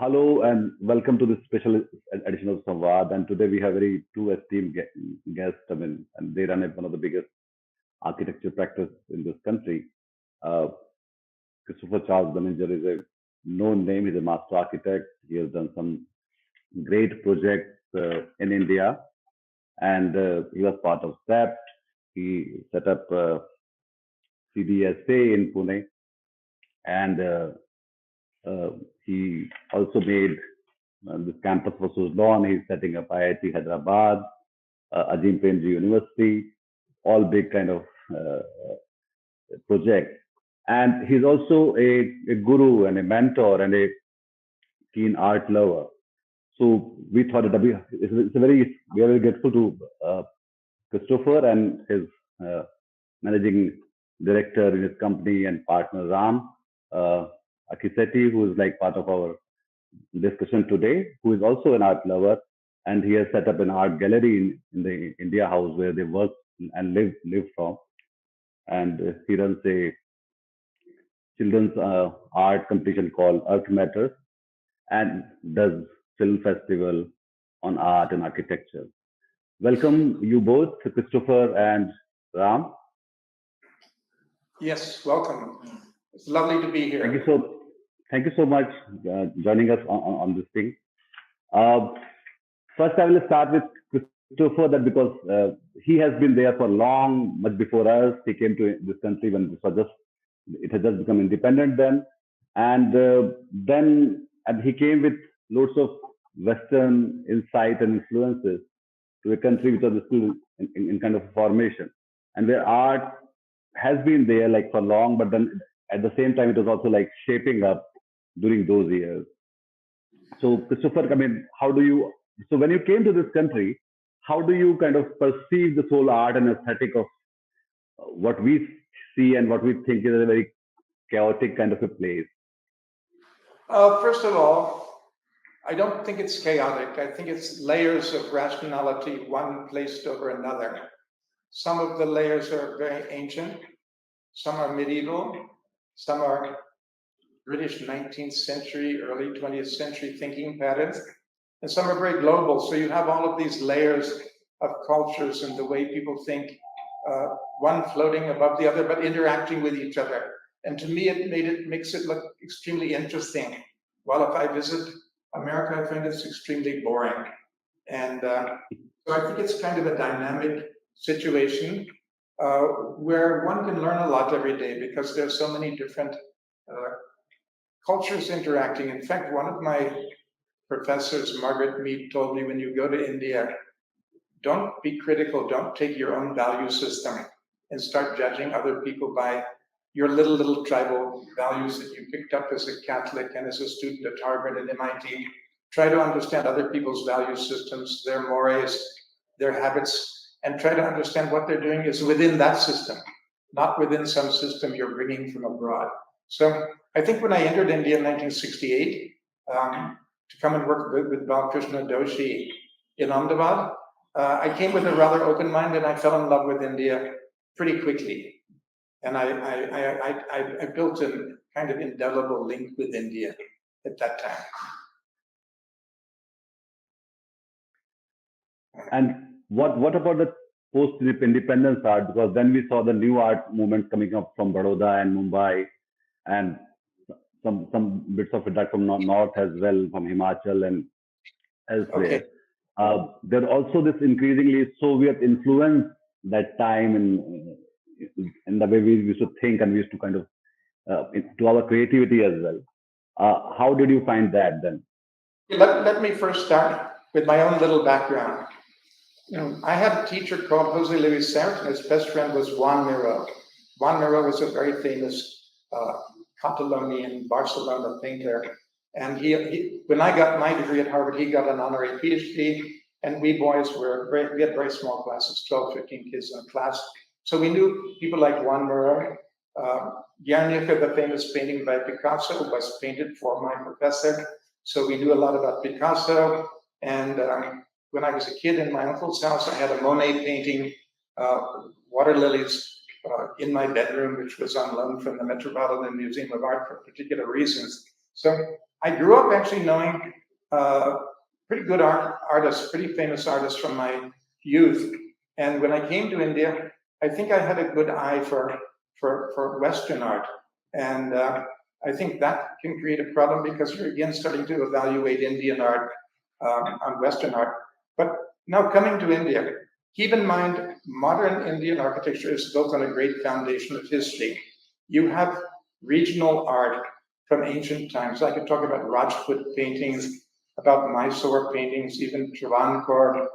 Hello and welcome to this special edition of Samvaad. And today we have very two esteemed guests. And they run one of the biggest architecture practice in this country. Uh, Christopher Charles Benninger is a known name. He's a master architect. He has done some great projects in India, and he was part of SAP. He set up CDSA in Pune, and uh, he also made this campus for Suzlon. He's setting up IIT Hyderabad, Ajim Premji University, all big kind of uh, projects. And he's also a guru and a mentor and a keen art lover. So we thought it's a we are very grateful to Christopher and his uh, managing director in his company and partner Ram uh, Akkisetti, who is like part of our discussion today, who is also an art lover, and he has set up an art gallery in the India House where they work and live from. And he runs a children's art competition called Earth Matters and does film festival on art and architecture. Welcome you both, Christopher and Ram. Yes, welcome. It's lovely to be Thank you here. so thank you so much joining us on this thing. Uh, First, I will start with Christopher that because he has been there for long, much before us. He came to this country when it had just become independent then, and and he came with loads of Western insight and influences to a country which was still in kind of formation, and where art has been there like for long, but then at the same time it was also like shaping up during those years. So, Christopher, I mean, so when you came to this country, how do you kind of perceive this whole art and aesthetic of what we see and what we think is a very chaotic kind of a place? First of all, I don't think it's chaotic. I think it's layers of rationality, one placed over another. Some of the layers are very ancient, some are medieval, some are British 19th century, early 20th century thinking patterns, and some are very global. So you have all of these layers of cultures and the way people think, one floating above the other, but interacting with each other. And to me, it makes it look extremely interesting. While if I visit America, I find it's extremely boring. And so I think it's kind of a dynamic situation where one can learn a lot every day because there's so many different uh, cultures interacting. In fact, one of my professors, Margaret Mead, told me when you go to India, don't be critical, don't take your own value system and start judging other people by your little tribal values that you picked up as a Catholic and as a student at Harvard and MIT. Try to understand other people's value systems, their mores, their habits, and try to understand what they're doing is within that system, not within some system you're bringing from abroad. So I think when I entered India in 1968 to come and work with Balkrishna Doshi in Ahmedabad, I came with a rather open mind and I fell in love with India pretty quickly. And I built a kind of indelible link with India at that time. And what about the post-independence art? Because then we saw the new art movement coming up from Baroda and Mumbai, and some bits of it from north as well, from Himachal and elsewhere. Okay. There also this increasingly Soviet influence that time in the way we used to think and we used to kind of to our creativity as well. How did you find that then? Let me first start with my own little background. I had a teacher called Jose Luis Serra, and his best friend was Juan Miró. Juan Miró was a very famous Catalonian Barcelona painter. And when I got my degree at Harvard, he got an honorary PhD. And we boys we had very small classes, 12, 15 kids in a class. So we knew people like Juan Miró. Guernica, the famous painting by Picasso, was painted for my professor. So we knew a lot about Picasso. And when I was a kid in my uncle's house, I had a Monet painting, water lilies, in my bedroom, which was on loan from the Metropolitan Museum of Art for particular reasons. So I grew up actually knowing pretty good artists, pretty famous artists from my youth. And when I came to India, I think I had a good eye for Western art. And I think that can create a problem because you're again starting to evaluate Indian art on Western art. But now coming to India, keep in mind, modern Indian architecture is built on a great foundation of history. You have regional art from ancient times. I could talk about Rajput paintings, about Mysore paintings, even Travancore.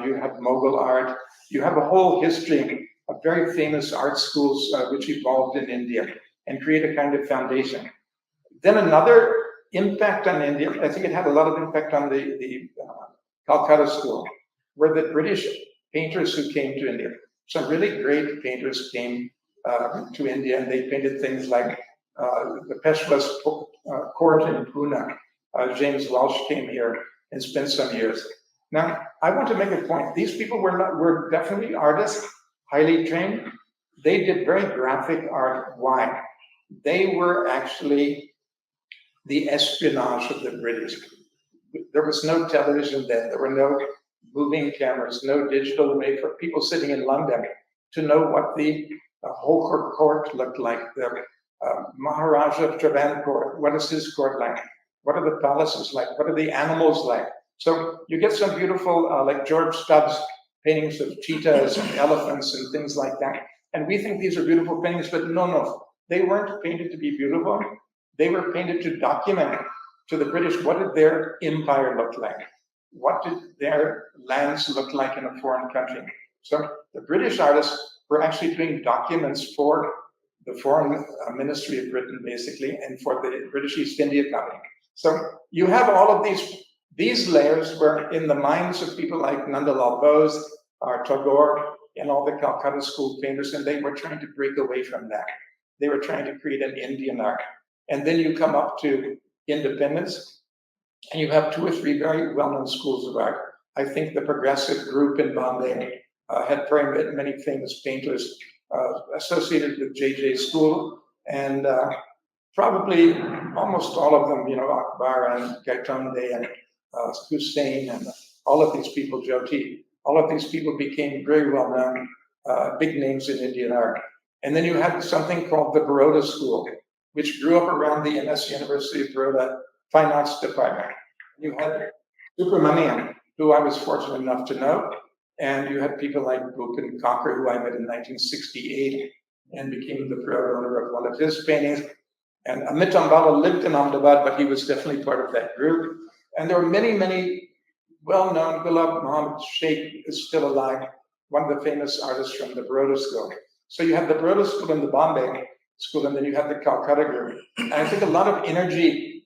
You have Mughal art. You have a whole history of very famous art schools which evolved in India and create a kind of foundation. Then another impact on India, I think it had a lot of impact on the Calcutta school, where the British painters who came to India, some really great painters came to India, and they painted things like the Peshwa's court in Pune. James Welsh came here and spent some years. Now, I want to make a point. These people were definitely artists, highly trained. They did very graphic art. Why? They were actually the espionage of the British. There was no television then. There were no moving cameras, no digital way for people sitting in London to know what the whole court looked like. The Maharaja of Travancore, what is his court like? What are the palaces like? What are the animals like? So you get some beautiful, like George Stubbs paintings of cheetahs and elephants and things like that. And we think these are beautiful paintings, but no, they weren't painted to be beautiful. They were painted to document to the British what did their empire look like? What did their lands look like in a foreign country? So the British artists were actually doing documents for the foreign ministry of Britain, basically, and for the British East India Company. So you have all of these layers were in the minds of people like Nandalal Bose, Tagore, and all the Calcutta school painters, and they were trying to break away from that. They were trying to create an Indian art. And then you come up to independence, and you have 2 or 3 very well-known schools of art. I think the progressive group in Bombay had very many famous painters associated with J.J. School, and probably almost all of them, Akbar and Gaitonde and Hussein and all of these people, Jyoti, all of these people became very well-known, big names in Indian art. And then you had something called the Baroda School, which grew up around the MS University of Baroda Fine Arts Department. You had Subramanian, who I was fortunate enough to know, and you had people like Bhupen Kakar, who I met in 1968 and became the proud owner of one of his paintings. And Amit Ambala lived in Ahmedabad, but he was definitely part of that group. And there were many well-known. Gulab Muhammad Sheikh is still alive, one of the famous artists from the Baroda School. So you have the Baroda School and the Bombay School, and then you have the Calcutta group. And I think a lot of energy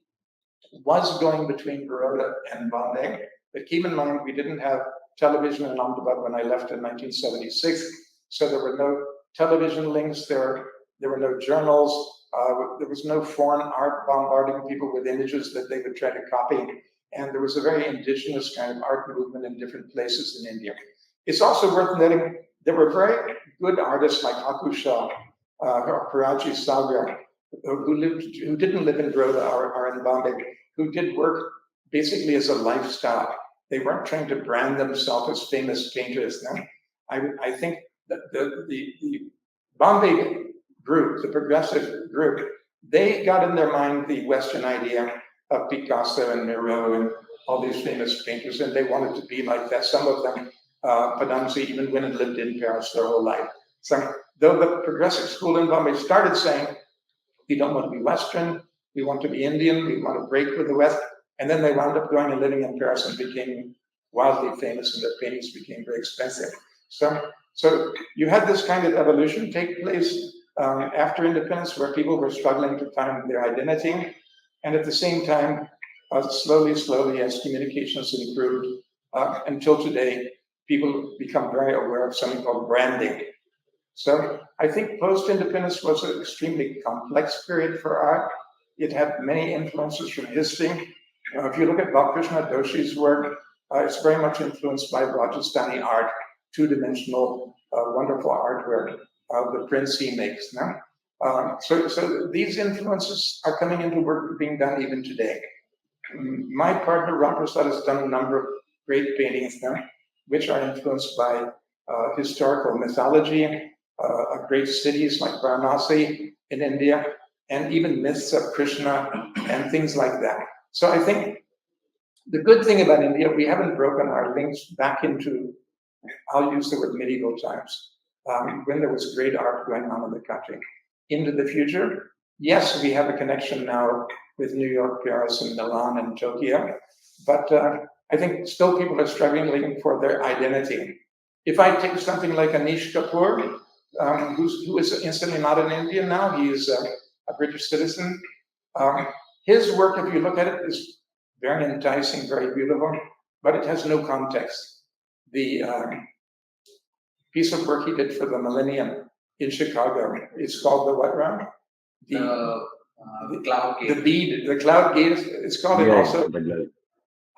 was going between Baroda and Bombay. But keep in mind, we didn't have television in Ahmedabad when I left in 1976. So there were no television links, there were no journals, there was no foreign art bombarding people with images that they would try to copy. And there was a very indigenous kind of art movement in different places in India. It's also worth noting there were very good artists like Haku Shah, or Paraji Sagar, who didn't live in Baroda or in Bombay, who did work basically as a lifestyle. They weren't trying to brand themselves as famous painters. No? I think that the Bombay group, the progressive group, they got in their mind the Western idea of Picasso and Miro and all these famous painters, and they wanted to be like that. Some of them, Padansi, even went and lived in Paris their whole life. So, though the progressive school in Bombay started saying, we don't want to be Western, we want to be Indian, we want to break with the West, and then they wound up going and living in Paris and became wildly famous, and their paintings became very expensive. So you had this kind of evolution take place after independence, where people were struggling to find their identity, and at the same time, slowly as communications improved, until today, people become very aware of something called branding. So I think post-independence was an extremely complex period for art. It had many influences from history. If you look at Balkrishna Doshi's work, it's very much influenced by Rajasthani art, two-dimensional, wonderful artwork, the prints he makes. Now, So these influences are coming into work being done even today. My partner Ramprasad has done a number of great paintings now, which are influenced by historical mythology, great cities like Varanasi in India, and even myths of Krishna and things like that. So I think the good thing about India, we haven't broken our links back into, I'll use the word medieval times, when there was great art going on in the country. Into the future, yes, we have a connection now with New York, Paris, and Milan and Tokyo, but I think still people are struggling for their identity. If I take something like Anish Kapoor, who is instantly not an Indian now, he is a British citizen. Um, his work, if you look at it, is very enticing, very beautiful, but it has no context. The piece of work he did for the Millennium in Chicago, it's called the what round? The cloud gate. The bead, the cloud gate. It's called it also.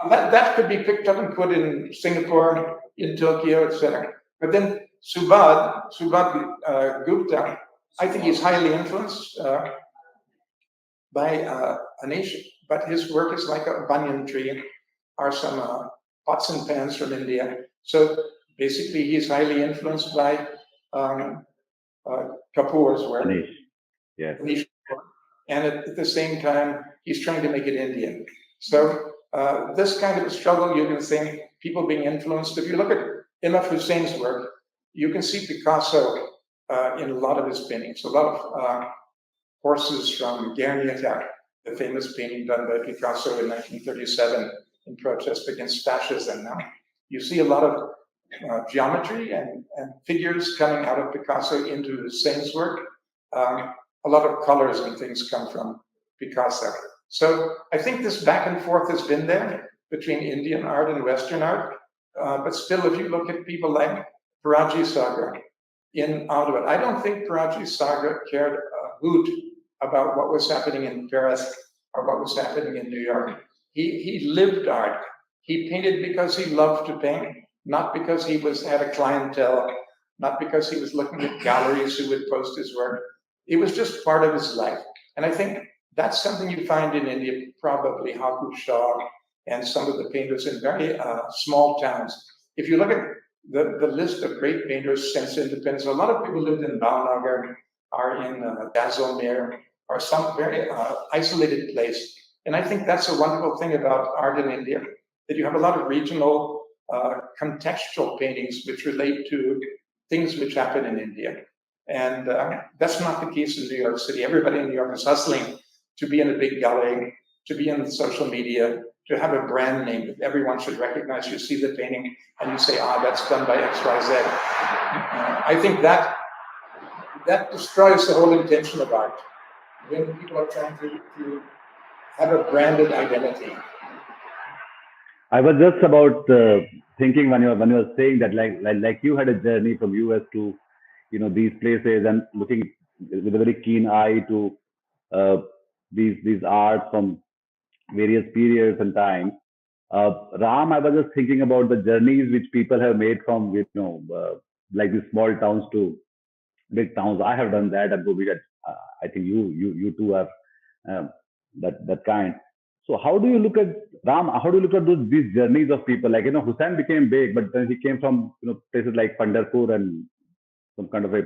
That could be picked up and put in Singapore, in Tokyo, etc. But then Samvaad Gupta, I think he's highly influenced by Anish, but his work is like a banyan tree, or some pots and pans from India. So basically, he's highly influenced by Kapoor's work. Anish. Yes. Anish, and at the same time, he's trying to make it Indian. So this kind of a struggle, you can think people being influenced. If you look at Imam Hussein's work, you can see Picasso in a lot of his paintings. A lot of horses from Guernica, the famous painting done by Picasso in 1937 in protest against fascism. Now, you see a lot of geometry and figures coming out of Picasso into Hussein's work. A lot of colors and things come from Picasso. So I think this back and forth has been there between Indian art and Western art. But still, if you look at people like Paraji Sagar in Ottawa, I don't think Paraji Sagar cared a hoot about what was happening in Paris or what was happening in New York. He lived art. He painted because he loved to paint, not because he had a clientele, not because he was looking at galleries who would post his work. It was just part of his life. And I think that's something you find in India, probably Haku Shah and some of the painters in very small towns. If you look at the list of great painters since independence, a lot of people lived in Bhavnagar or in Jaisalmer or some very isolated place. And I think that's a wonderful thing about art in India, that you have a lot of regional contextual paintings which relate to things which happen in India. And that's not the case in New York City. Everybody in New York is hustling to be in a big gallery, to be in social media, to have a brand name that everyone should recognize. You see the painting and you say, that's done by XYZ. I think that destroys the whole intention of art. When people are trying to have a branded identity. I was just about thinking when you were saying that, like you had a journey from US to these places and looking with a very keen eye to these arts from various periods and times. Ram, I was just thinking about the journeys which people have made from like these small towns to big towns. I have done that, and I think you too are that kind. So how do you look at Ram? How do you look at these journeys of people? Like Hussain became big, but then he came from places like Pandharpur and some kind of a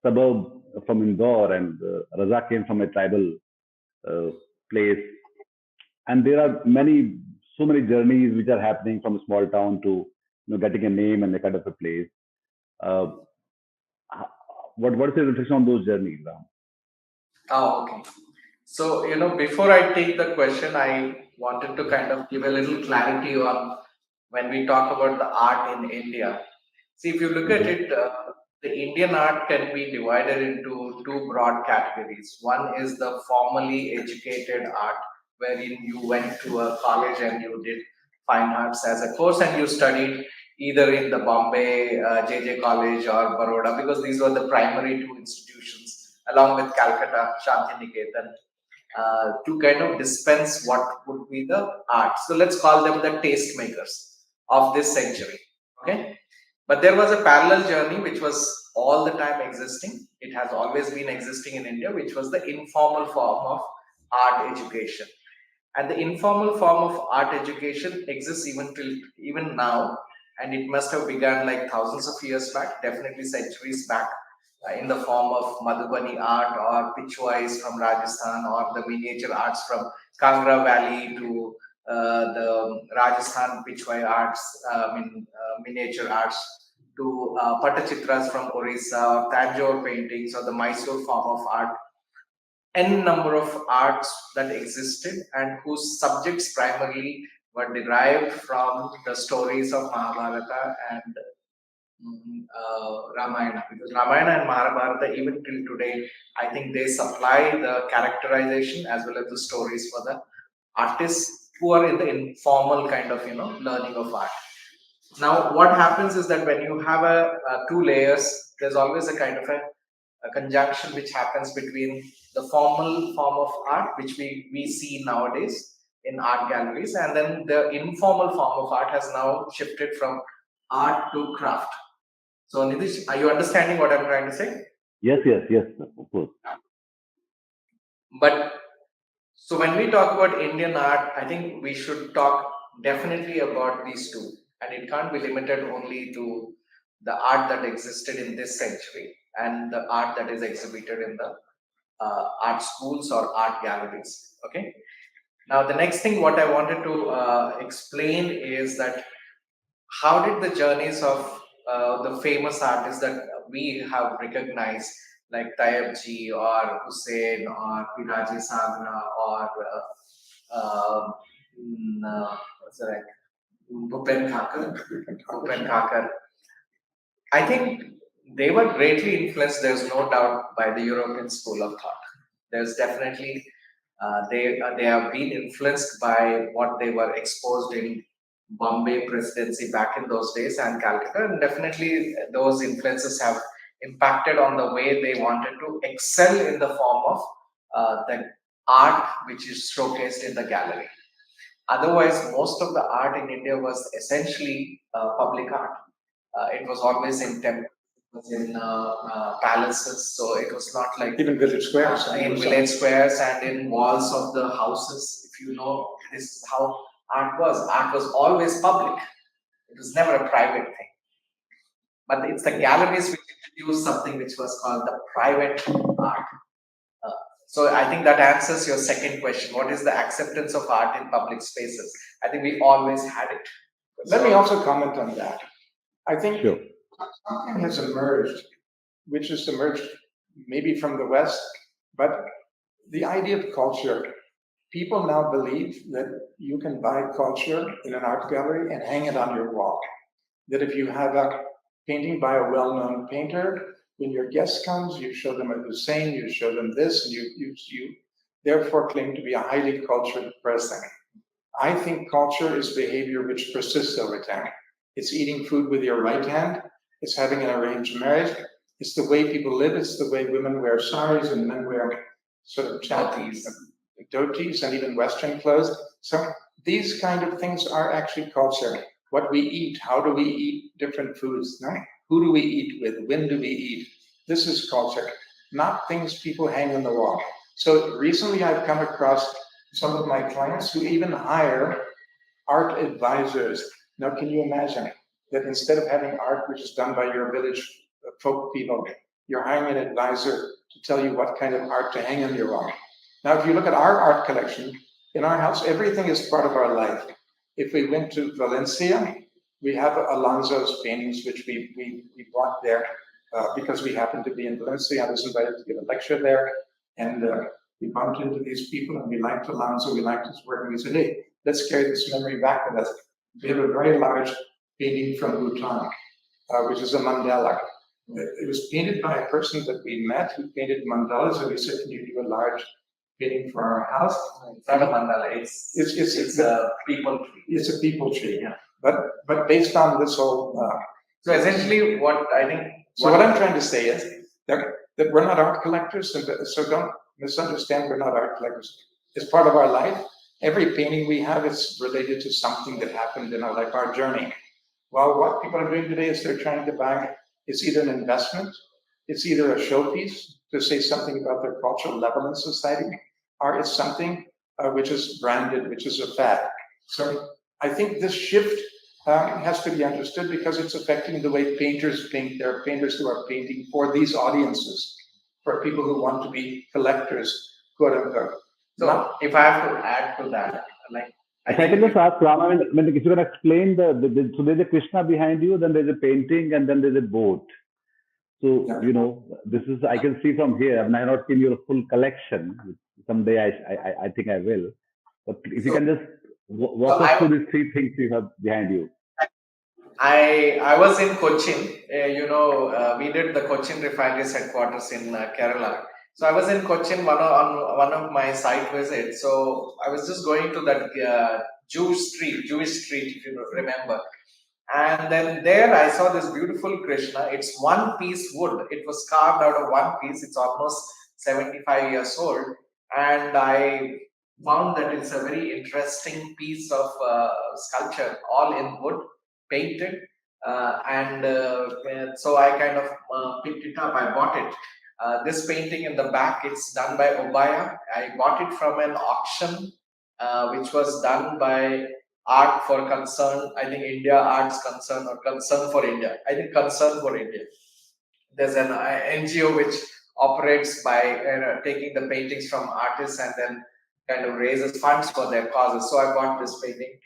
suburb from Indore, and Raza came from a tribal place. And there are so many journeys which are happening from a small town to getting a name and a kind of a place. What's your reflection on those journeys, Ram? Oh, okay. So, before I take the question, I wanted to kind of give a little clarity on when we talk about the art in India. See, if you look at it, the Indian art can be divided into two broad categories. One is the formally educated art, wherein you went to a college and you did fine arts as a course and you studied either in the Bombay JJ College or Baroda, because these were the primary two institutions along with Calcutta, Shantiniketan, to kind of dispense what would be the art. So let's call them the tastemakers of this century. Okay. But there was a parallel journey which was all the time existing. It has always been existing in India, which was the informal form of art education. And the informal form of art education exists even now, and it must have begun like thousands of years back, definitely centuries back, in the form of Madhubani art or pitchwise from Rajasthan, or the miniature arts from Kangra Valley to the Rajasthan pitchwise arts, miniature arts to Patachitras from Orissa, or Tanjore paintings, or the Mysore form of art. N number of arts that existed and whose subjects primarily were derived from the stories of Mahabharata and Ramayana. Because Ramayana and Mahabharata, even till today, I think they supply the characterization as well as the stories for the artists who are in the informal kind of learning of art. Now, what happens is that when you have two layers, there's always a kind of a conjunction which happens between the formal form of art, which we see nowadays in art galleries, and then the informal form of art has now shifted from art to craft. So, Nitish, are you understanding what I'm trying to say? Yes, of course. But so when we talk about Indian art, I think we should talk definitely about these two, and it can't be limited only to the art that existed in this century and the art that is exhibited in the art schools or art galleries. Okay. Now, the next thing what I wanted to explain is that how did the journeys of the famous artists that we have recognized, like Tayyab or Hussein or Piraji Sagra or what's that? Bhupen Khakar. I think they were greatly influenced, there's no doubt, by the European school of thought. There's definitely, they have been influenced by what they were exposed in Bombay presidency back in those days and Calcutta, and definitely those influences have impacted on the way they wanted to excel in the form of the art which is showcased in the gallery. Otherwise, most of the art in India was essentially public art. It was always in temples, it was in palaces, so it was not like Even village squares. in village squares and in walls of the houses. If you know, this is how art was. Art was always public. It was never a private thing. But it's the galleries which introduced something which was called the private art. So I think that answers your second question. What is the acceptance of art in public spaces? I think we always had it. Let me also comment on that. I think Sure. something has emerged, which has emerged maybe from the West, but the idea of culture. People now believe that you can buy culture in an art gallery and hang it on your wall. That if you have a painting by a well-known painter, when your guest comes, you show them a Hussein, you show them this, and you therefore claim to be a highly cultured person. I think culture is behavior which persists over time. It's eating food with your right hand. It's having an arranged marriage. It's the way people live. It's the way women wear saris and men wear sort of dhotis and even Western clothes. So these kind of things are actually culture. What we eat, how do we eat different foods? No? Who do we eat with? When do we eat? This is culture, not things people hang on the wall. So recently I've come across some of my clients who even hire art advisors. Now, can you imagine that instead of having art which is done by your village folk people, you're hiring an advisor to tell you what kind of art to hang on your wall? Now, if you look at our art collection, in our house, everything is part of our life. If we went to Valencia, we have Alonso's paintings, which we bought there because we happened to be in Valencia. I was invited to give a lecture there, and we bumped into these people, and we liked Alonso, we liked his work, and we said, hey, let's carry this memory back with us. We have a very large painting from Bhutan, which is a mandala. It was painted by a person that we met who painted mandalas, and we said, can you do a large painting for our house? It's not a mandala, it's a people tree. It's a people tree, yeah. But based on this whole... so essentially what I think... So what I'm trying to say is that we're not art collectors, and so don't misunderstand, we're not art collectors. It's part of our life. Every painting we have is related to something that happened in our life, our journey. Well, what people are doing today is they're trying to buy It's either an investment, it's either a showpiece to say something about their cultural level in society, or it's something which is branded, which is a fad. So I think this shift has to be understood because it's affecting the way painters paint. There are painters who are painting for these audiences, for people who want to be collectors, quote unquote. So if I have to add to that, like I If I can think just ask Ram, if you can explain so there's a Krishna behind you, then there's a painting, and then there's a boat. So, this is, I can see from here, I mean, I have not seen your full collection. Someday I think I will. But if you so. can just walk So us through these three things you have behind you. I was in Cochin. We did the Cochin Refineries headquarters in Kerala. So I was in Cochin on one of my site visits. So I was just going to that Jewish street, if you remember. And then there I saw this beautiful Krishna. It's one piece wood. It was carved out of one piece. It's almost 75 years old. And I found that it's a very interesting piece of sculpture, all in wood, painted. And so I kind of picked it up. I bought it. This painting in the back, it's done by Obaya. I bought it from an auction which was done by Art for Concern, I think India Arts Concern or Concern for India. I think Concern for India. There's an NGO which operates by taking the paintings from artists and then kind of raises funds for their causes. So I bought this painting.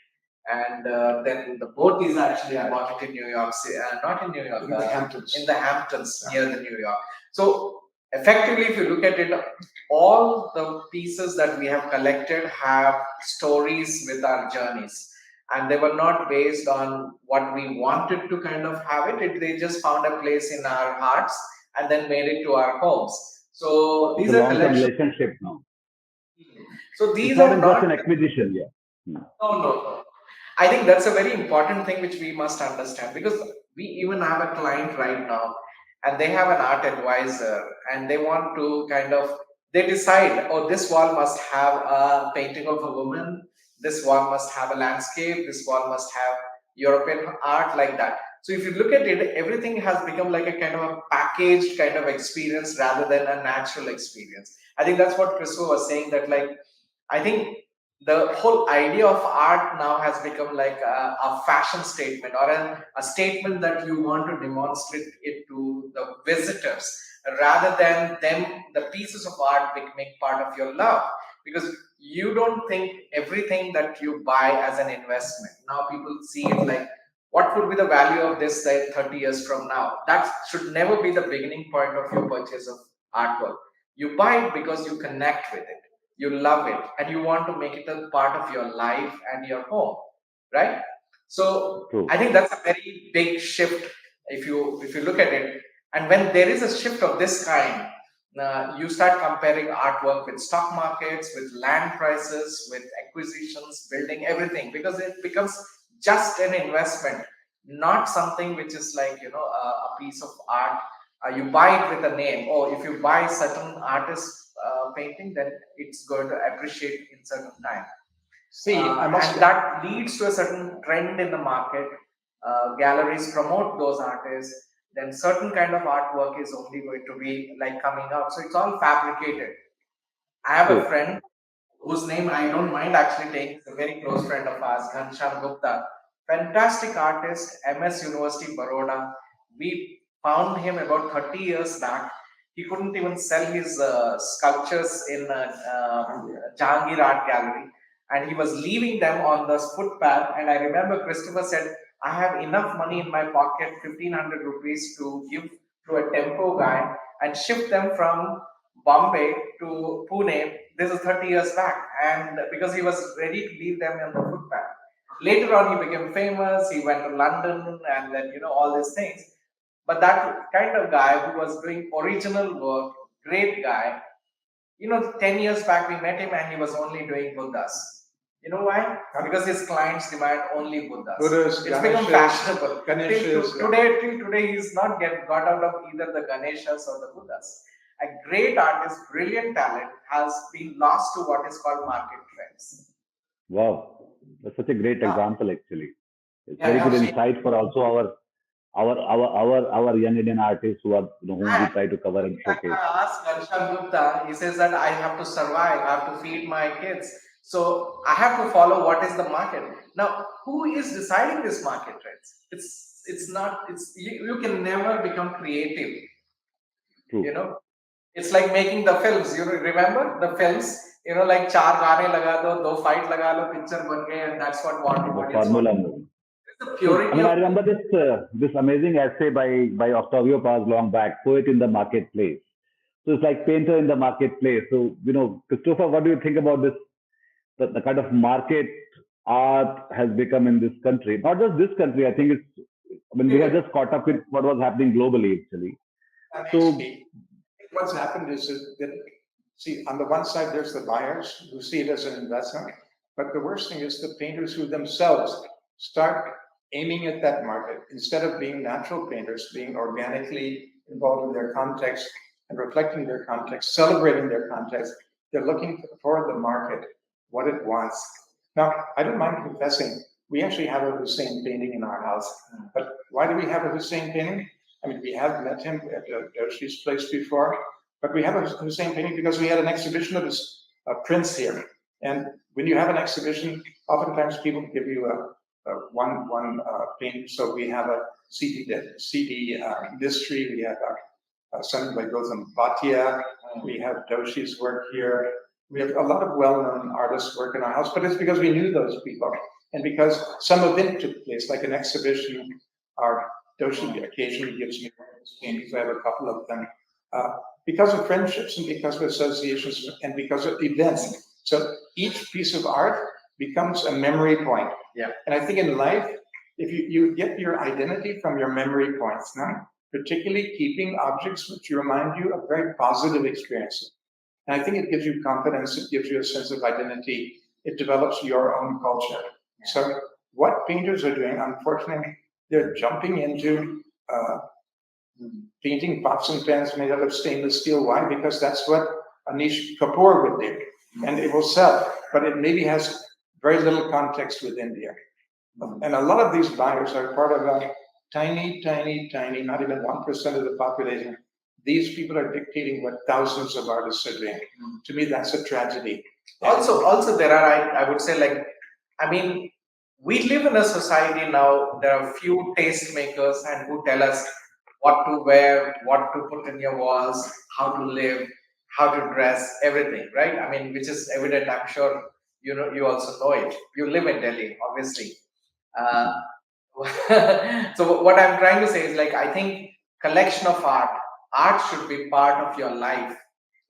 And then the boat is actually, I bought it in New York City, not in New York, in the Hamptons. In the Hamptons, near the New York. So effectively, if you look at it, all the pieces that we have collected have stories with our journeys. And they were not based on what we wanted to kind of have it. They just found a place in our hearts and then made it to our homes. So these It's a are long-term collections. relationship now. So these It's not are just not an acquisition, yeah. no. I think that's a very important thing which we must understand, because we even have a client right now and they have an art advisor and they want to kind of, they decide, oh, this wall must have a painting of a woman, this wall must have a landscape, this wall must have European art, like that. So if you look at it, everything has become like a kind of a packaged kind of experience rather than a natural experience. I think that's what Christopher was saying, that like, I think the whole idea of art now has become like a fashion statement, or a statement that you want to demonstrate it to the visitors rather than the pieces of art becoming part of your love, because you don't think everything that you buy as an investment. Now people see it like, what would be the value of this, say, 30 years from now? That should never be the beginning point of your purchase of artwork. You buy it because you connect with it, you love it, and you want to make it a part of your life and your home, right? So True. I think that's a very big shift if you look at it. And when there is a shift of this kind, you start comparing artwork with stock markets, with land prices, with acquisitions, building, everything, because it becomes just an investment, not something which is like, a piece of art. You buy it with a name. Or if you buy certain artist painting, then it's going to appreciate in certain time. See, And that leads to a certain trend in the market. Galleries promote those artists. Then certain kind of artwork is only going to be like coming out. So it's all fabricated. I have a friend whose name I don't mind actually taking. It's a very close friend of ours, Ghanshyam Gupta. Fantastic artist, MS University, Baroda. We found him about 30 years back. He couldn't even sell his sculptures in Jahangir Art Gallery, and he was leaving them on the footpath. And I remember Christopher said, I have enough money in my pocket, 1500 rupees, to give to a tempo guy and ship them from Bombay to Pune. This is 30 years back, and because he was ready to leave them on the footpath. Later on, he became famous. He went to London, and then all these things. But that kind of guy who was doing original work, great guy. 10 years back we met him, and he was only doing Buddhas. You know why? Because his clients demand only Buddhas. It's become fashionable. Till today, he's not got out of either the Ganeshas or the Buddhas. A great artist, brilliant talent, has been lost to what is called market trends. Wow, that's such a great example, actually. It's very good insight for also our our young Indian artists whom we try to cover and showcase. I asked Ganshan Gupta, he says that I have to survive, I have to feed my kids. So I have to follow what is the market. Now, who is deciding this market trends? It's not, you can never become creative. True. You know, it's like making the films. You remember the films? You know, like चार गाने लगा दो, दो fight लगा लो, picture बन गए, and that's what The audience formula wants. movie. It's the So, I purity mean, I of remember this amazing essay by Octavio Paz long back, Poet in the Marketplace. So it's like painter in the marketplace. So, Christopher, what do you think about this? The kind of market art has become in this country. Not just this country, I think we have just caught up with what was happening globally, actually. That makes So, me. What's happened is that, see, on the one side, there's the buyers who see it as an investment. But the worst thing is the painters who themselves start aiming at that market instead of being natural painters, being organically involved in their context and reflecting their context, celebrating their context. They're looking for the market, what it wants. Now, I don't mind confessing, we actually have a Hussein painting in our house. But why do we have a Hussein painting? I mean, we have met him at Doshi's place before, but we have a Hussein painting because we had an exhibition of his prints here. And when you have an exhibition, oftentimes people give you one painting. So we have a CD mystery. We have something by Gautam Bhatia. We have Doshi's work here. We have a lot of well-known artists' work in our house, but it's because we knew those people. And because some event took place, like an exhibition, our Doshi occasionally gives me paintings. I have a couple of them. Because of friendships and because of associations and because of events. So each piece of art becomes a memory point. Yeah. And I think in life, if you get your identity from your memory points, now, particularly keeping objects which remind you of very positive experiences. And I think it gives you confidence, it gives you a sense of identity, it develops your own culture. Yeah. So what painters are doing, unfortunately, they're jumping into painting pots and pans made out of stainless steel. Why? Because that's what Anish Kapoor would do, and it will sell. But it maybe has very little context with India. And a lot of these buyers are part of a tiny, not even 1% of the population. These people are dictating what thousands of artists are doing. To me, that's a tragedy. Also there are, I would say, like, I mean, we live in a society now, there are few tastemakers and who tell us what to wear, what to put in your walls, how to live, how to dress, everything, right? I mean, which is evident, I'm sure you also know it. You live in Delhi, obviously. So what I'm trying to say is, like, I think collection of art should be part of your life.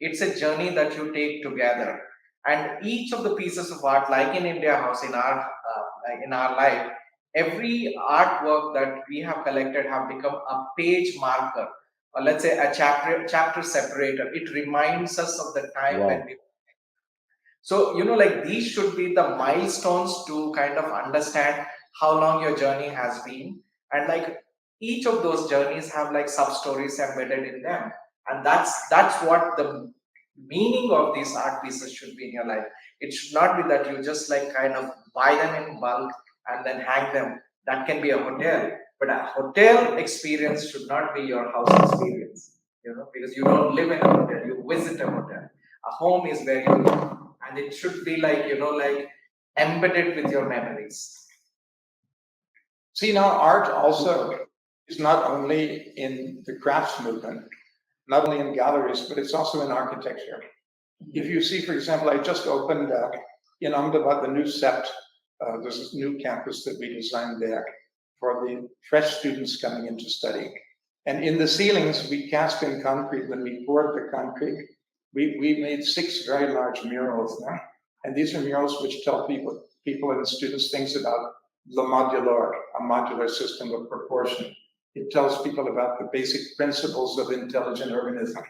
It's a journey that you take together, and each of the pieces of art, like in India House, in our life, every artwork that we have collected have become a page marker, or let's say a chapter separator. It reminds us of the time when we. So, like, these should be the milestones to kind of understand how long your journey has been. And like each of those journeys have like sub stories embedded in them. And that's what the meaning of these art pieces should be in your life. It should not be that you just like kind of buy them in bulk and then hang them. That can be a hotel. But a hotel experience should not be your house experience, because you don't live in a hotel, you visit a hotel. A home is where you live, and it should be like like embedded with your memories. See, now art also is not only in the crafts movement, not only in galleries, but it's also in architecture. If you see, for example, I just opened in Ahmedabad the new SEPT. There's this new campus that we designed there for the fresh students coming in to study. And in the ceilings, we cast in concrete. When we poured the concrete, we made 6 very large murals now. And these are murals which tell people and students things about the modular, a modular system of proportion. It tells people about the basic principles of intelligent urbanism.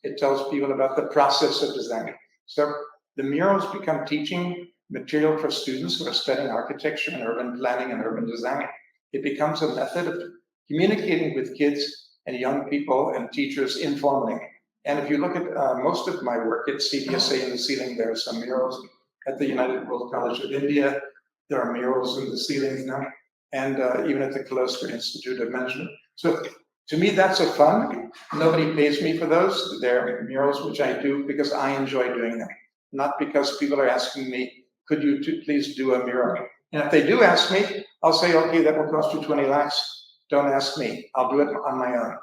It tells people about the process of design. So the murals become teaching material for students who are studying architecture and urban planning and urban design. It becomes a method of communicating with kids and young people and teachers informally. And if you look at most of my work at CBSA in the ceiling, there are some murals. At the United World College of India, there are murals in the ceilings now. And even at the Colostra Institute of Management. So to me, that's a fun. Nobody pays me for those. They're murals which I do because I enjoy doing them, not because people are asking me, could you please do a mural? And if they do ask me, I'll say, okay, that will cost you 20 lakhs. Don't ask me. I'll do it on my own.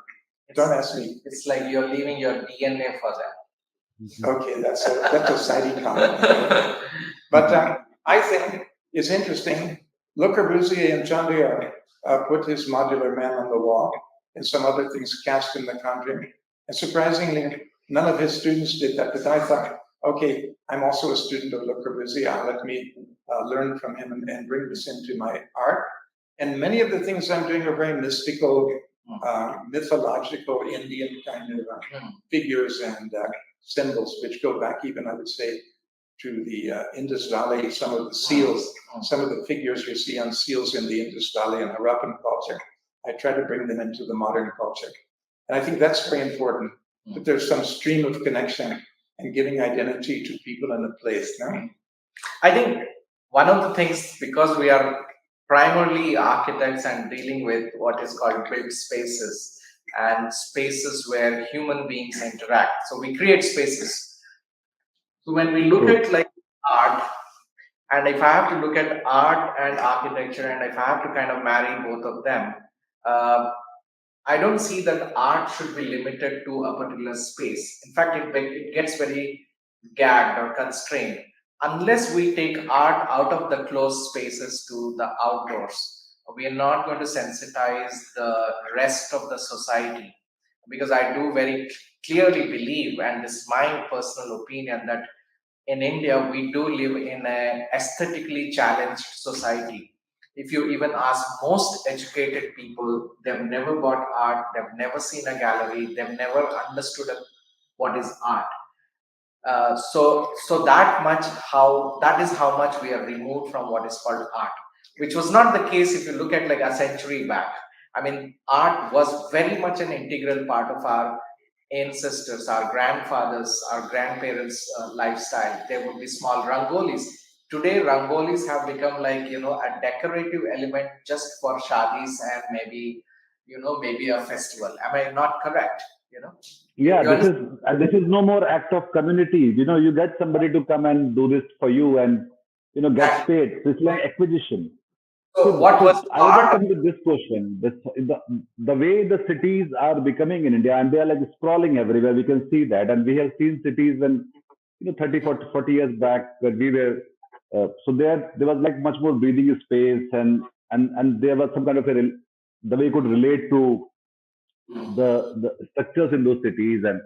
Don't ask me. It's like you're leaving your DNA for them. Okay, that's a sidey comment. But I think it's interesting. Le Corbusier in Chandigarh put his modular man on the wall and some other things cast in the country. And surprisingly, none of his students did that. But I thought, okay, I'm also a student of Le Corbusier. Let me learn from him and bring this into my art. And many of the things I'm doing are very mystical, mythological, Indian kind of figures and symbols, which go back even, I would say, to the Indus Valley, some of the seals, some of the figures you see on seals in the Indus Valley and Harappan culture. I try to bring them into the modern culture. And I think that's very important, that there's some stream of connection and giving identity to people and a place. No? I think one of the things, because we are primarily architects and dealing with what is called built spaces and spaces where human beings interact. So we create spaces. So when we look at like art, and if I have to look at art and architecture, and if I have to kind of marry both of them, I don't see that art should be limited to a particular space. In fact, it gets very gagged or constrained unless we take art out of the closed spaces to the outdoors. We are not going to sensitize the rest of the society, because I do very clearly believe, and this is my personal opinion, that in India we do live in a aesthetically challenged society. If you even ask most educated people, they've never bought art, they've never seen a gallery, they've never understood what is art. So that is how much we are removed from what is called art, which was not the case if you look at like a century back. I mean, art was very much an integral part of our ancestors, our grandfathers, our grandparents' lifestyle. There would be small rangolis. Today, rangolis have become like, a decorative element just for shadis and maybe a festival. Am I not correct? Yeah, You this is no more act of community. You get somebody to come and do this for you, and get paid. It's like acquisition. So what was I was just art? coming to this question. The way the cities are becoming in India, and they are like sprawling everywhere. We can see that, and we have seen cities when 30, 40 years back when we were. So there was like much more breathing space, and there was some kind of the way you could relate to the structures in those cities. And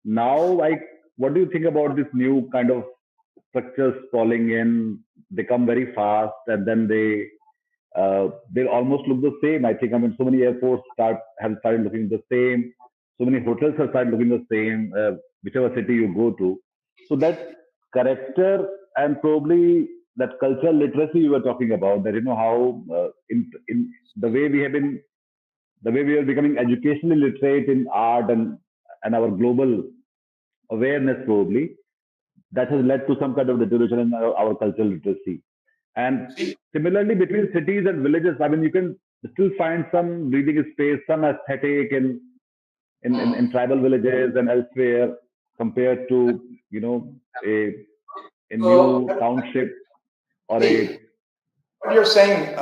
now, like, what do you think about this new kind of structures falling in? They come very fast, and then they almost look the same. I think, I mean, so many airports have started looking the same. So many hotels have started looking the same, whichever city you go to. So that character and probably that cultural literacy you were talking about, that how in the way we are becoming educationally literate in art and our global awareness, probably that has led to some kind of deterioration in our cultural literacy. And similarly, between cities and villages, I mean, you can still find some breathing space, some aesthetic in tribal villages and elsewhere, compared to a new township or a. What you're saying,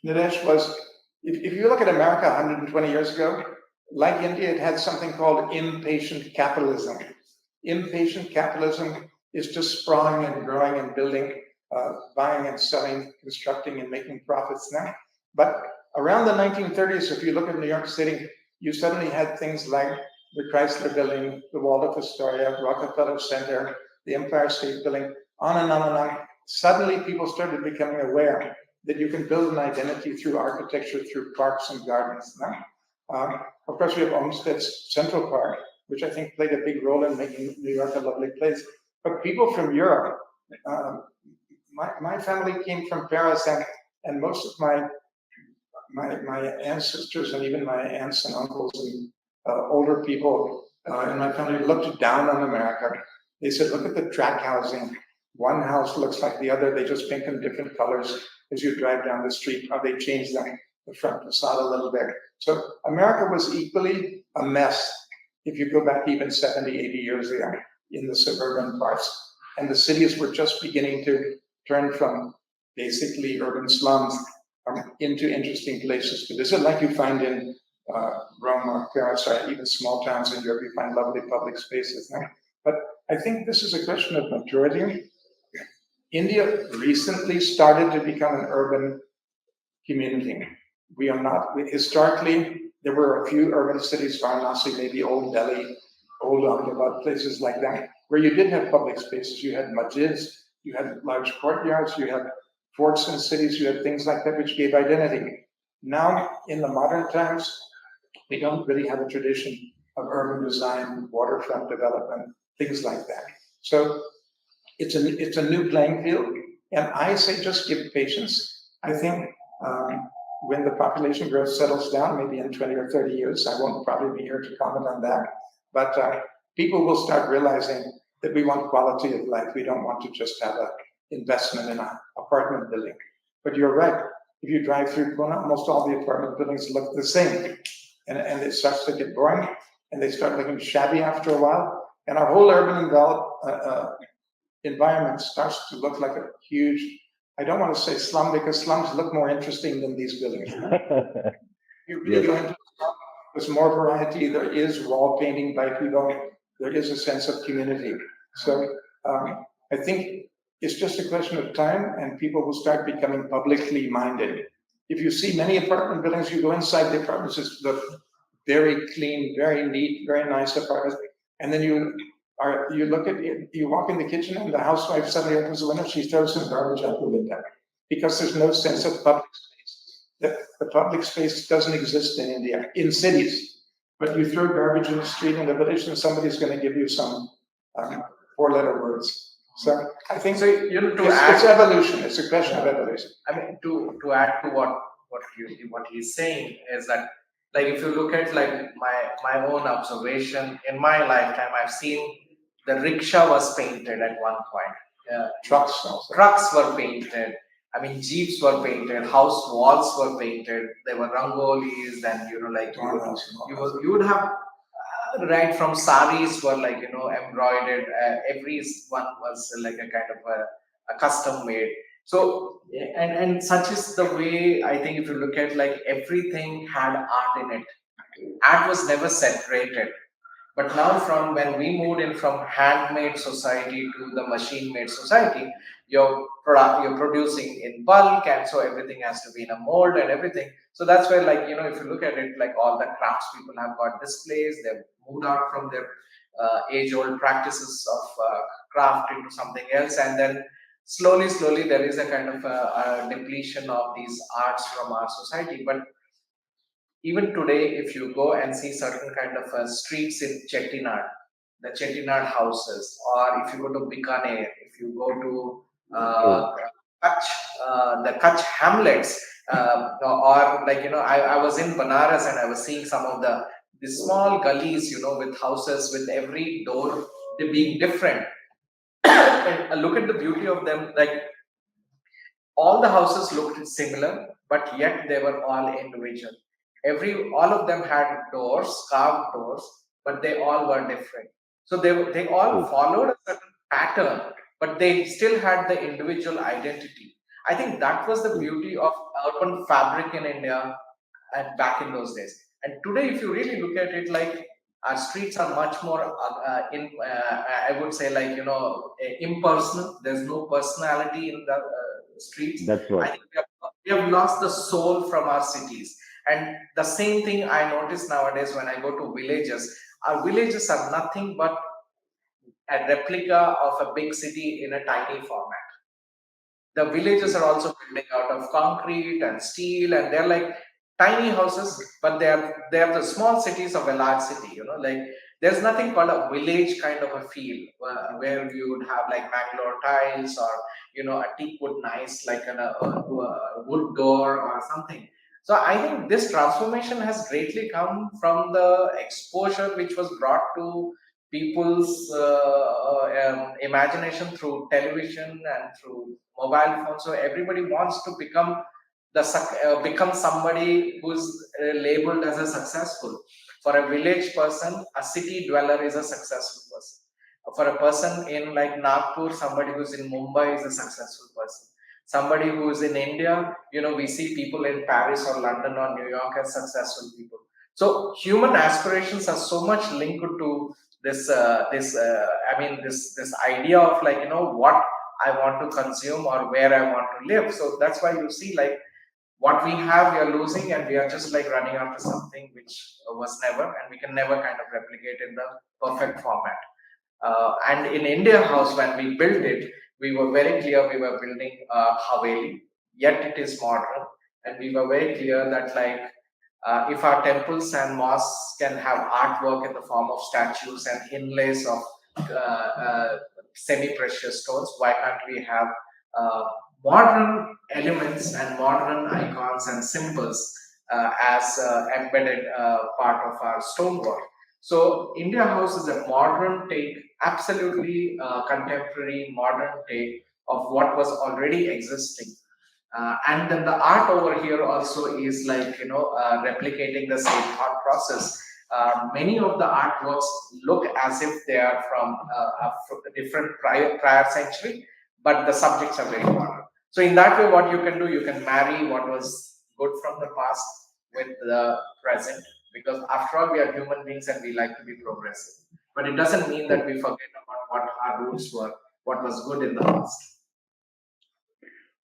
Nidesh, was if you look at America 120 years ago, like India, it had something called impatient capitalism. Impatient capitalism is just sprawling and growing and building, buying and selling, constructing and making profits now. But around the 1930s, if you look at New York City, you suddenly had things like the Chrysler Building, the Waldorf Astoria, Rockefeller Center, the Empire State Building, on and on and on. Suddenly people started becoming aware that you can build an identity through architecture, through parks and gardens. Of course, we have Olmsted's Central Park, which I think played a big role in making New York a lovely place. But people from Europe, my family came from Paris, and most of my ancestors and even my aunts and uncles and older people in my family looked down on America. They said, look at the track housing. One house looks like the other. They just paint them different colors as you drive down the street, or they change them. the front facade a little bit. So America was equally a mess if you go back even 70, 80 years ago in the suburban parts. And the cities were just beginning to turn from basically urban slums into interesting places to visit, like you find in Rome or Paris or even small towns in Europe. You find lovely public spaces there. But I think this is a question of maturity. India recently started to become an urban community. We are not, historically, there were a few urban cities, Varanasi, maybe Old Delhi, Old Ahmedabad, places like that, where you did have public spaces. You had masjids, you had large courtyards, you had forts in cities, you had things like that, which gave identity. Now, in the modern times, we don't really have a tradition of urban design, waterfront development, things like that. So it's a new playing field, and I say just give patience. I think when the population growth settles down, maybe in 20 or 30 years, I won't probably be here to comment on that, but people will start realizing that we want quality of life. We don't want to just have an investment in an apartment building. But you're right. If you drive through Pune, almost all the apartment buildings look the same. And it starts to get boring, and they start looking shabby after a while. And our whole urban environment starts to look like a huge, I don't want to say slum, because slums look more interesting than these buildings. You really go into a slum, there's more variety, there is wall painting by people, there is a sense of community. So I think it's just a question of time, and people will start becoming publicly minded. If you see many apartment buildings, you go inside the apartments, it's the very clean, very neat, very nice apartments, and then you look at it, you walk in the kitchen, and the housewife suddenly opens the window, she throws some garbage out the window, because there's no sense of public space. The public space doesn't exist in India, in cities, but you throw garbage in the street in the village, and somebody's going to give you some four-letter words. So I think it's evolution. It's a question of evolution. I mean, to add to what he's saying is that, like, if you look at like my own observation in my lifetime, I've seen the rickshaw was painted at one point. Trucks were painted. I mean, jeeps were painted. House walls were painted. There were rangolis, and you would have. Right from saris were like embroidered. Every one was like a kind of a custom made. So and such is the way, I think, if you look at, like, everything had art in it. Art was never separated. But now, from when we moved in from handmade society to the machine made society, you're producing in bulk, and so everything has to be in a mold and everything. So that's where, like, if you look at it, like, all the crafts people have got displays, they've moved out from their age old practices of craft into something else, and then slowly there is a kind of a depletion of these arts from our society. But even today, if you go and see certain kind of streets in Chettinad, the Chettinad houses, or if you go to Bikaner, if you go to Kutch, the Kutch hamlets, or like, I was in Banaras, and I was seeing some of the small gullies, with houses with every door being different. And look at the beauty of them. Like, all the houses looked similar, but yet they were all individual. All of them had doors, carved doors, but they all were different. So they all followed a certain pattern, but they still had the individual identity. I think that was the beauty of urban fabric in India and back in those days. And today, if you really look at it, like, our streets are much more I would say, like, impersonal. There's no personality in the streets. That's right. I think we have lost the soul from our cities. And the same thing I notice nowadays when I go to villages. Our villages are nothing but a replica of a big city in a tiny format. The villages are also building out of concrete and steel, and they're like tiny houses, but they're the small cities of a large city. Like, there's nothing called a village kind of a feel, where you would have like Mangalore tiles, or a teak wood nice, like a wood door or something. So I think this transformation has greatly come from the exposure which was brought to people's imagination through television and through mobile phones. So everybody wants to become become somebody who's labeled as a successful. For a village person, a city dweller is a successful person. For a person in like Nagpur, somebody who's in Mumbai is a successful person. Somebody who's in India, we see people in Paris or London or New York as successful people. So human aspirations are so much linked to this idea of like what I want to consume or where I want to live. So that's why you see like what we have we are losing, and we are just like running after something which was never, and we can never kind of replicate in the perfect format. And in India House, when we built it, we were very clear we were building a Haveli, yet it is modern. And we were very clear that, like, if our temples and mosques can have artwork in the form of statues and inlays of semi precious stones, why can't we have uh, modern elements and modern icons and symbols as embedded part of our stonework? So India House is a modern take, absolutely contemporary modern take of what was already existing. And then the art over here also is like replicating the same thought process. Many of the artworks look as if they are from a different prior century, but the subjects are very modern. So in that way, what you can do, you can marry what was good from the past with the present, because after all, we are human beings and we like to be progressive. But it doesn't mean that we forget about what our roots were, what was good in the past.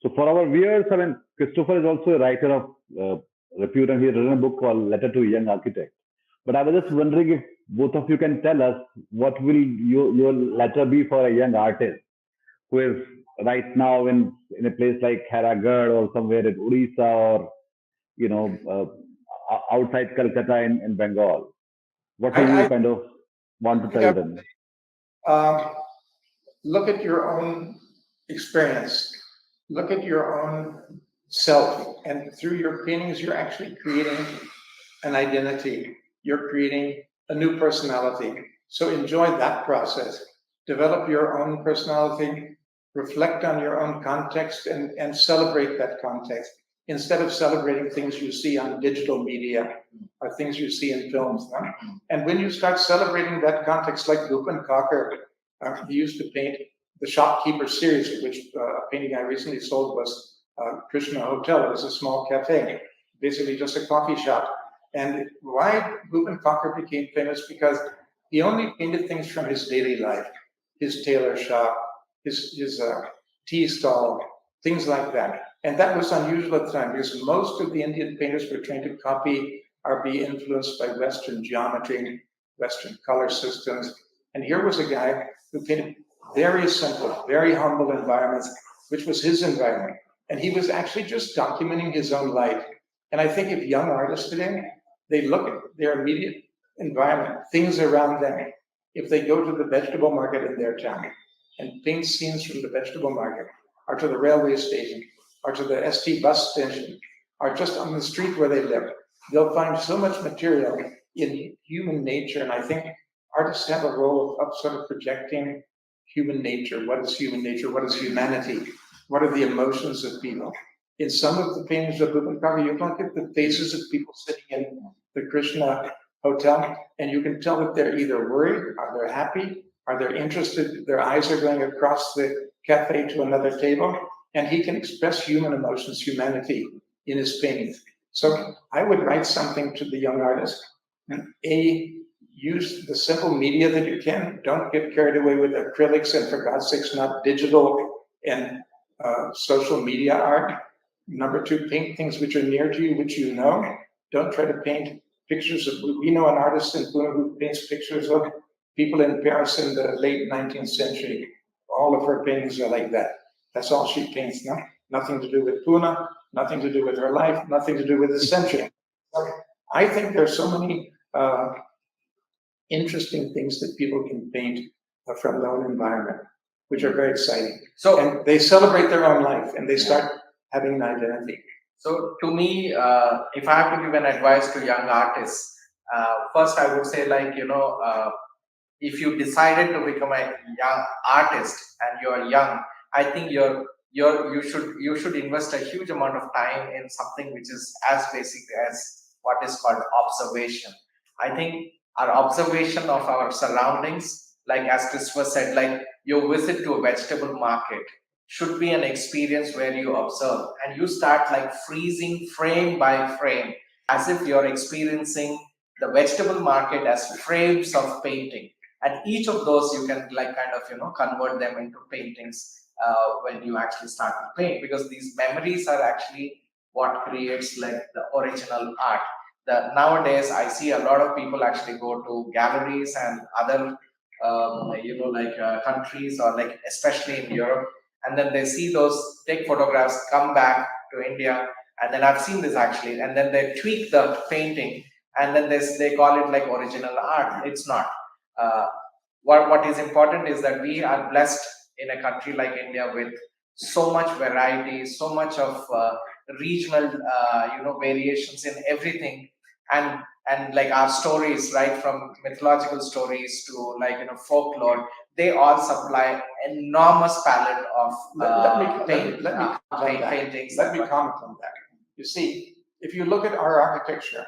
So for our viewers, I mean, Christopher is also a writer of repute, and he has written a book called Letter to a Young Architect. But I was just wondering if both of you can tell us what will your letter be for a young artist who is right now in a place like Haragarh or somewhere in Odisha, or outside Calcutta in Bengal. What will you I kind of want to think tell them? look at your own experience, look at your own self, and through your paintings, you're actually creating an identity. You're creating a new personality. So enjoy that process. Develop your own personality, reflect on your own context, and celebrate that context instead of celebrating things you see on digital media or things you see in films. No? And when you start celebrating that context, like Bhupen Kakar, he used to paint the Shopkeeper series, which a painting I recently sold was Krishna Hotel. It was a small cafe, basically just a coffee shop. And why Bhupen Kakar became famous? Because he only painted things from his daily life, his tailor shop, his tea stall, things like that. And that was unusual at the time because most of the Indian painters were trained to copy or be influenced by Western geometry, Western color systems. And here was a guy who painted very simple, very humble environments, which was his environment. And he was actually just documenting his own life. And I think if young artists today, they look at their immediate environment, things around them, if they go to the vegetable market in their town and paint scenes from the vegetable market, or to the railway station, or to the ST bus station, or just on the street where they live, they'll find so much material in human nature. And I think artists have a role of sort of projecting human nature. What is human nature? What is humanity? What are the emotions of people? In some of the paintings of Bhupen Kakar, you look at the faces of people sitting in the Krishna Hotel, and you can tell that they're either worried, or they're happy, or they're interested. Their eyes are going across the cafe to another table, and he can express human emotions, humanity in his paintings. So I would write something to the young artist, and use the simple media that you can. Don't get carried away with acrylics, and for God's sakes, not digital and social media art. Number two, paint things which are near to you, which you know. Don't try to paint pictures of, we know an artist in Pune who paints pictures of people in Paris in the late 19th century. All of her paintings are like that. That's all she paints, no? Nothing to do with Pune, nothing to do with her life, nothing to do with the century. I think there's so many interesting things that people can paint from their own environment, which are very exciting. So, and they celebrate their own life, and they start having an identity. So to me, if I have to give an advice to young artists, first I would say, like, if you decided to become a young artist and you're young, I think you're you should invest a huge amount of time in something which is as basic as what is called observation. I think our observation of our surroundings, like as Christopher said, like your visit to a vegetable market should be an experience where you observe and you start like freezing frame by frame as if you're experiencing the vegetable market as frames of painting, and each of those you can like kind of convert them into paintings when you actually start to paint, because these memories are actually what creates like the original art. Nowadays I see a lot of people actually go to galleries and other countries, or like especially in Europe, and then they see those, take photographs, come back to India, and then I've seen this actually, and then they tweak the painting, and then they call it like original art. It's not. Uh, what is important is that we are blessed in a country like India with so much variety, so much of regional variations in everything, and like our stories, right from mythological stories to like folklore, they all supply enormous palette of Let me comment on that. paintings. Let me comment on that. You see, if you look at our architecture,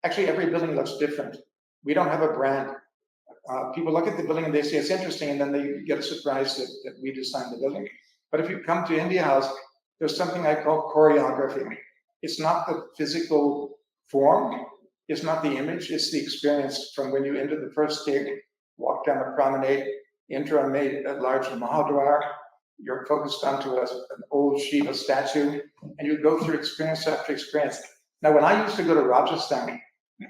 actually every building looks different. We don't have a brand. People look at the building and they say it's interesting, and then they get surprised that we designed the building. But if you come to India House, there's something I call choreography. It's not the physical form, it's not the image, it's the experience from when you enter the first gate, walk down a promenade, enter a large Mahadwar, you're focused onto an old Shiva statue, and you go through experience after experience. Now, when I used to go to Rajasthan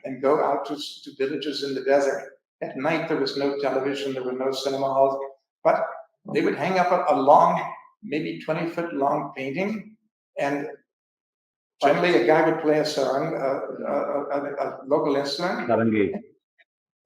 and go out to villages in the desert, at night there was no television, there were no cinema halls, but they would hang up a long, maybe 20-foot long painting, and generally a guy would play a sarang, a local instrument, Sarangi.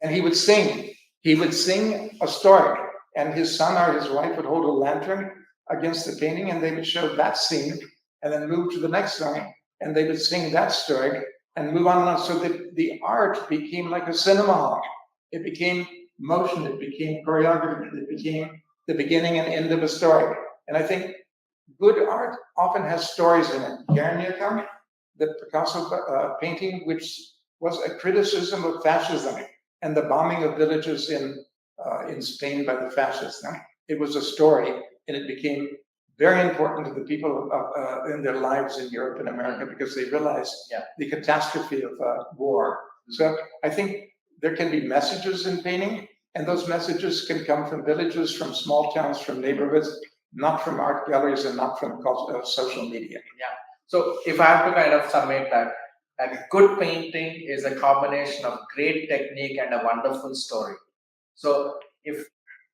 and he would sing. He would sing a story, and his son or his wife would hold a lantern against the painting, and they would show that scene, and then move to the next song, and they would sing that story, and move on and on. So the art became like a cinema hall. It became motion, it became choreography, it became the beginning and end of a story. And I think good art often has stories in it. Guernica, the Picasso painting, which was a criticism of fascism and the bombing of villages in Spain by the fascists. It was a story, and it became very important to the people in their lives in Europe and America, because they realized the catastrophe of war. So I think there can be messages in painting, and those messages can come from villages, from small towns, from neighborhoods, not from art galleries and not from social media. Yeah. So if I have to kind of summate that, a good painting is a combination of great technique and a wonderful story. So if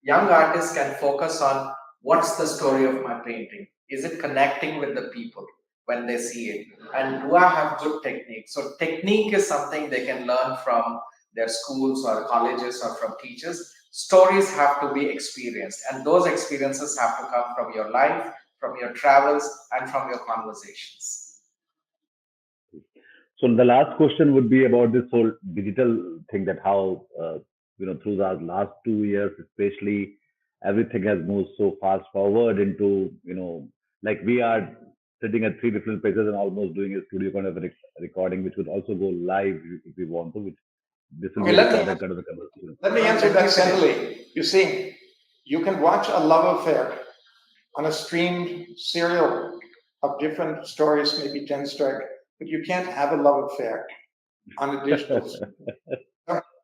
young artists can focus on what's the story of my painting, is it connecting with the people when they see it, and do I have good technique? So technique is something they can learn from their schools or colleges or from teachers. Stories have to be experienced, and those experiences have to come from your life, from your travels, and from your conversations. So the last question would be about this whole digital thing, that how through the last 2 years especially, everything has moved so fast forward into, like we are sitting at three different places and almost doing a studio kind of a recording, which would also go live if we want to, which this will Okay, be a recorded kind of a conversation. let me answer that simply. You see, you can watch a love affair on a streamed serial of different stories, maybe 10 stories, but you can't have a love affair on a digital.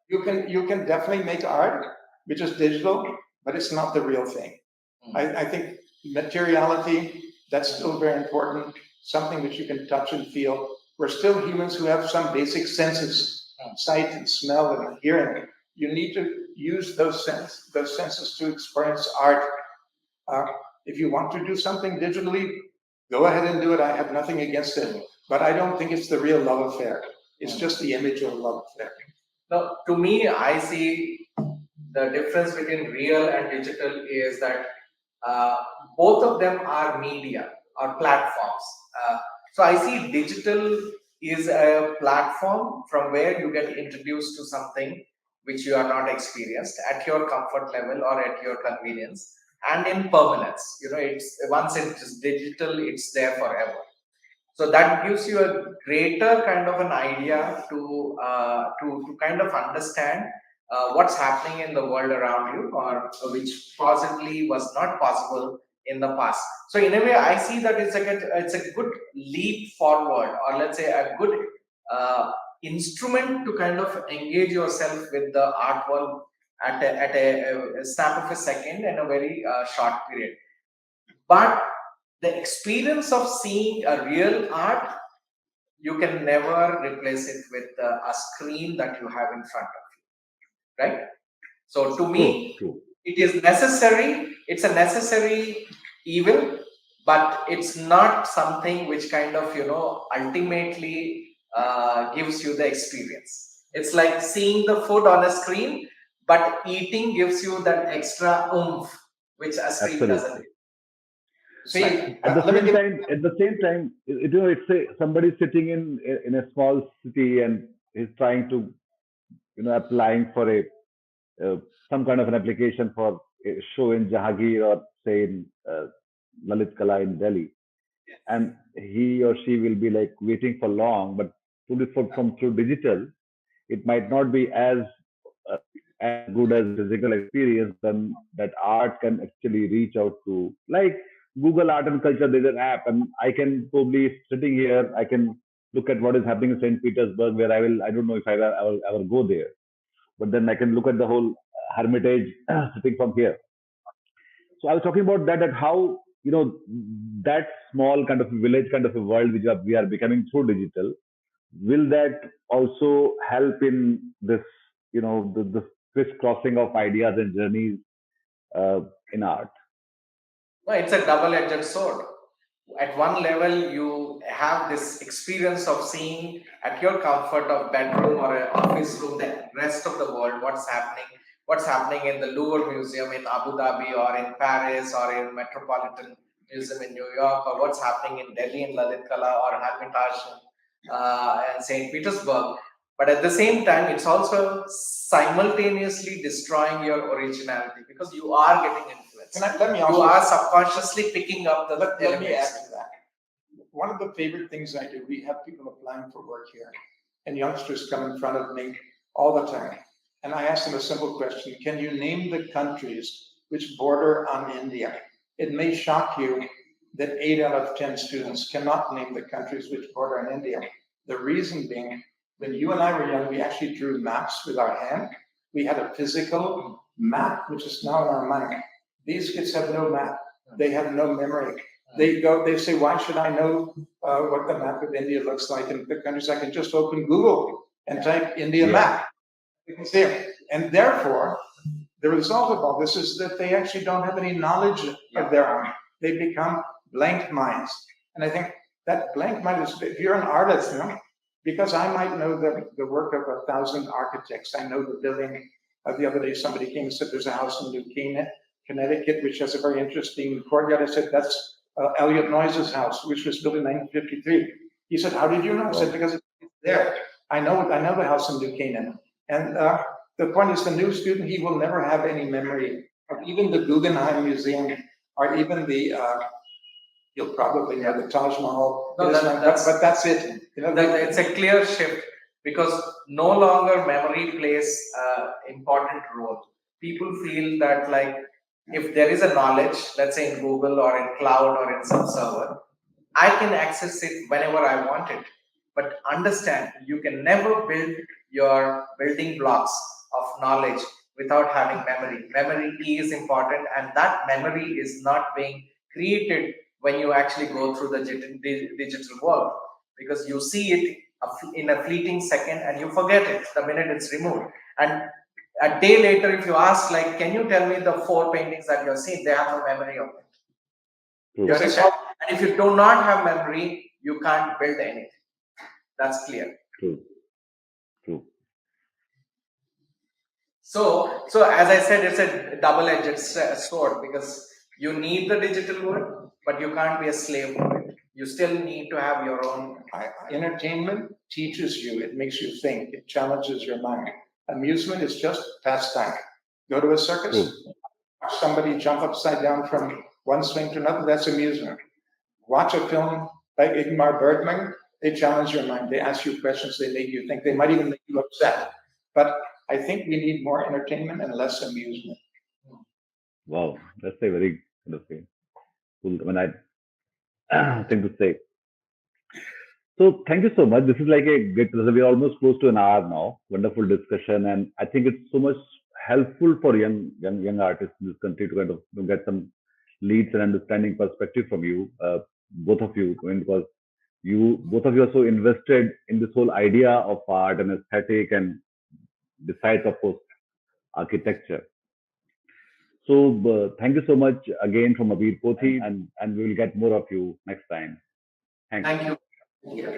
You can definitely make art, which is digital, but it's not the real thing. I think materiality, that's still very important, something which you can touch and feel. We're still humans who have some basic senses, sight and smell and hearing. You need to use those senses to experience art. If you want to do something digitally, go ahead and do it. I have nothing against it, but I don't think it's the real love affair. It's just the image of a love affair. Now, to me, I see the difference between real and digital is that both of them are media or platforms. So I see digital is a platform from where you get introduced to something which you are not experienced at your comfort level or at your convenience. and in permanence. It's once it's digital, it's there forever. So that gives you a greater kind of an idea to kind of understand what's happening in the world around you, or which possibly was not possible in the past. So in a way, I see that it's a good leap forward, or let's say a good instrument to kind of engage yourself with the art world at a snap of a second in a very short period. But the experience of seeing a real art, you can never replace it with a screen that you have in front of you, right? So to me, it is necessary. It's a necessary evil, but it's not something which kind of ultimately gives you the experience. It's like seeing the food on a screen, but eating gives you that extra oomph which a screen doesn't. See, at the same time, it's somebody sitting in a small city and is trying to, applying for some kind of an application for a show in Jahangir, or say in Lalit Kala in Delhi, and he or she will be like waiting for long, but through digital, it might not be uh, as good as physical experience. Then that art can actually reach out to, like, Google Art and Culture. There's an app, and I can probably sitting here, I can look at what is happening in St. Petersburg, where I don't know if I will ever go there, but then I can look at the whole Hermitage sitting from here. So I was talking about that how, that small kind of village kind of a world which we are becoming through digital, will that also help in this, the crisscrossing of ideas and journeys in art? No, it's a double-edged sword. At one level, you have this experience of seeing at your comfort of bedroom or an office room the rest of the world, what's happening in the Louvre Museum in Abu Dhabi, or in Paris, or in Metropolitan Museum in New York, or what's happening in Delhi in Lalit Kala, or Hermitage and St. Petersburg. But at the same time, it's also simultaneously destroying your originality, because you are getting influenced. You are subconsciously picking up the let elements. me add to that. One of the favorite things I do, we have people applying for work here, and youngsters come in front of me all the time. And I ask them a simple question: can you name the countries which border on India? It may shock you that 8 out of 10 students cannot name the countries which border on India. The reason being, when you and I were young, we actually drew maps with our hand. We had a physical map, which is now in our mind. These kids have no map. They have no memory. They say, why should I know what the map of India looks like in the countries? I can just open Google and type India map. You can see it. And therefore, the result of all this is that they actually don't have any knowledge of their own. They become blank minds. And I think that blank mind is, if you're an artist, because I might know the work of 1,000 architects. I know the building. The other day, somebody came and said, there's a house in New Connecticut, which has a very interesting courtyard. I said, that's Elliot Noyes' house, which was built in 1953. He said, how did you know? I said, because it's there. I know the house in New Canaan. And the point is, the new student, he will never have any memory of even the Guggenheim Museum, or even the, you'll probably know the Taj Mahal. No, but that's it. It's a clear shift, because no longer memory plays an important role. People feel that, like, if there is a knowledge, let's say in Google or in cloud or in some server, I can access it whenever I want it. But understand, you can never build your building blocks of knowledge without having memory. Memory is important, and that memory is not being created when you actually go through the digital world, because you see it in a fleeting second and you forget it the minute it's removed. And a day later, if you ask, like, can you tell me the 4 paintings that you've seen, they have no memory of it. You understand? And if you do not have memory, you can't build anything. That's clear. True. So as I said, it's a double-edged sword, because you need the digital world, but you can't be a slave to it. You still need to have your own. Entertainment teaches you, it makes you think, it challenges your mind. Amusement is just pastime. Go to a circus, Watch somebody jump upside down from one swing to another, that's amusement. Watch a film like Ingmar Bergman, they challenge your mind, they ask you questions, they make you think, they might even make you upset. But I think we need more entertainment and less amusement. Wow, that's a very kind of a cool thing to say. So thank you so much. This is like a good. We're almost close to an hour now. Wonderful discussion, and I think it's so much helpful for young artists in this country to kind of get some leads and understanding perspective from you, both of you, I mean, because you both of you are so invested in this whole idea of art and aesthetic and besides, of course, architecture. So thank you so much again from Abir Pothi, and we will get more of you next time. Thanks. Thank you. Yeah.